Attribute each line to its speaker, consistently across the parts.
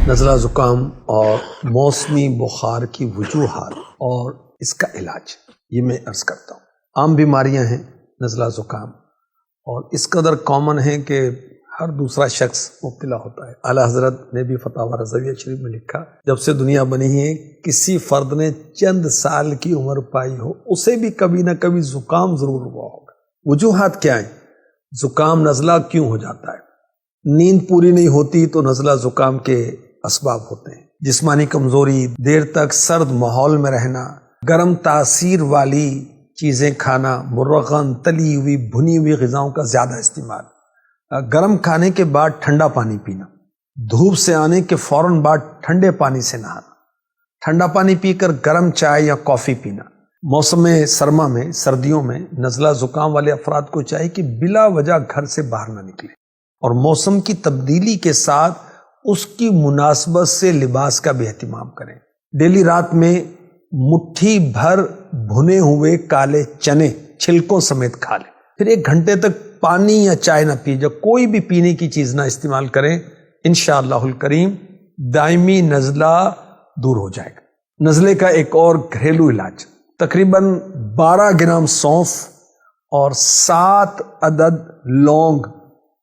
Speaker 1: نزلہ زکام اور موسمی بخار کی وجوہات اور اس کا علاج یہ میں عرض کرتا ہوں۔ عام بیماریاں ہیں نزلہ زکام، اور اس قدر کامن ہے کہ ہر دوسرا شخص مبتلا ہوتا ہے۔ اعلیٰ حضرت نے بھی فتاوی رضویہ شریف میں لکھا، جب سے دنیا بنی ہے کسی فرد نے چند سال کی عمر پائی ہو اسے بھی کبھی نہ کبھی زکام ضرور ہوا ہوگا۔ وجوہات کیا ہیں؟ زکام نزلہ کیوں ہو جاتا ہے؟ نیند پوری نہیں ہوتی تو نزلہ زکام کے اسباب ہوتے ہیں۔ جسمانی کمزوری، دیر تک سرد ماحول میں رہنا، گرم تاثیر والی چیزیں کھانا، مرغن، تلی ہوئی، بھنی ہوئی غذاؤں کا زیادہ استعمال، گرم کھانے کے بعد ٹھنڈا پانی پینا، دھوپ سے آنے کے فوراً بعد ٹھنڈے پانی سے نہانا، ٹھنڈا پانی پی کر گرم چائے یا کافی پینا۔ موسم سرما میں، سردیوں میں نزلہ زکام والے افراد کو چاہیے کہ بلا وجہ گھر سے باہر نہ نکلیں، اور موسم کی تبدیلی کے ساتھ اس کی مناسبت سے لباس کا بھی اہتمام کریں۔ ڈیلی رات میں مٹھی بھر بھنے ہوئے کالے چنے چھلکوں سمیت کھا لیں، پھر 1 گھنٹے تک پانی یا چائے نہ پیجیے، کوئی بھی پینے کی چیز نہ استعمال کریں۔ انشاءاللہ الکریم دائمی نزلہ دور ہو جائے گا۔ نزلے کا ایک اور گھریلو علاج، تقریباً 12 گرام سونف اور 7 عدد لونگ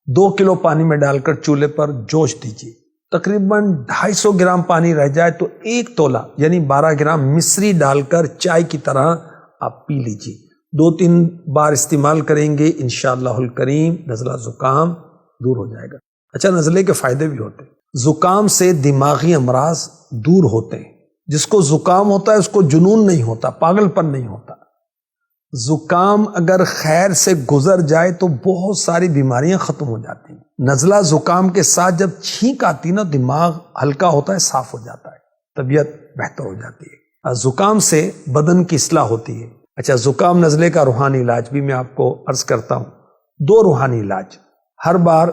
Speaker 1: 2 کلو پانی میں ڈال کر چولہے پر جوش دیجیے۔ تقریباً 250 گرام پانی رہ جائے تو 1 تولہ یعنی 12 گرام مصری ڈال کر چائے کی طرح آپ پی لیجیے۔ 2-3 بار استعمال کریں گے انشاءاللہ الکریم نزلہ زکام دور ہو جائے گا۔ اچھا، نزلے کے فائدے بھی ہوتے ہیں۔ زکام سے دماغی امراض دور ہوتے ہیں۔ جس کو زکام ہوتا ہے اس کو جنون نہیں ہوتا، پاگل پن نہیں ہوتا۔ زکام اگر خیر سے گزر جائے تو بہت ساری بیماریاں ختم ہو جاتی ہیں۔ نزلہ زکام کے ساتھ جب چھینک آتی نا، دماغ ہلکا ہوتا ہے، صاف ہو جاتا ہے، طبیعت بہتر ہو جاتی ہے۔ زکام سے بدن کی اصلاح ہوتی ہے۔ اچھا، زکام نزلے کا روحانی علاج بھی میں آپ کو عرض کرتا ہوں۔ 2 روحانی علاج، ہر بار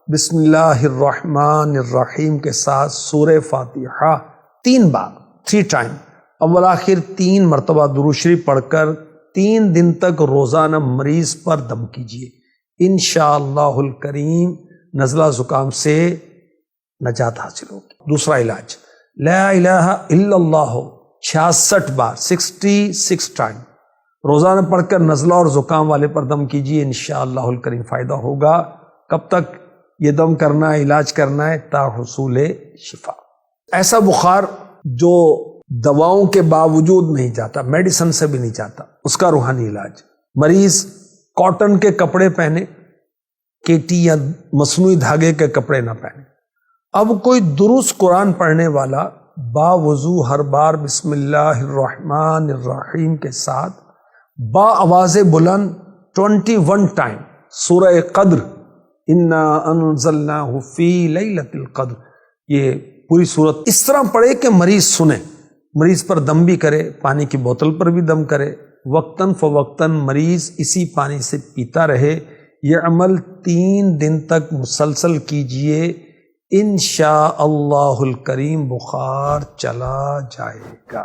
Speaker 1: بسم اللہ الرحمن الرحیم کے ساتھ سورہ فاتحہ 3 بار 3 ٹائم اول آخر 3 مرتبہ درود شریف پڑھ کر 3 دن تک روزانہ مریض پر دم کیجیے۔ انشاءاللہ الکریم نزلہ زکام سے نجات حاصل ہوگی۔ دوسرا علاج، لا الہ الا اللہ 66 بار 66 ٹائم روزانہ پڑھ کر نزلہ اور زکام والے پر دم کیجیے۔ انشاءاللہ الکریم فائدہ ہوگا۔ کب تک یہ دم کرنا ہے، علاج کرنا ہے؟ تا حصول شفا۔ ایسا بخار جو دواؤں کے باوجود نہیں جاتا، میڈیسن سے بھی نہیں جاتا، اس کا روحانی علاج، مریض کاٹن کے کپڑے پہنے، کیٹی یا مصنوعی دھاگے کے کپڑے نہ پہنے۔ اب کوئی درست قرآن پڑھنے والا باوضو ہر بار بسم اللہ الرحمن الرحیم کے ساتھ با آواز بلند 21 ٹائم سورہ قدر انا انزلناہ فی لیلۃ القدر، یہ پوری صورت اس طرح پڑھے کہ مریض سنے، مریض پر دم بھی کرے، پانی کی بوتل پر بھی دم کرے، وقتاً فوقتاً مریض اسی پانی سے پیتا رہے۔ یہ عمل 3 دن تک مسلسل کیجئے، انشاءاللہ الکریم بخار چلا جائے گا۔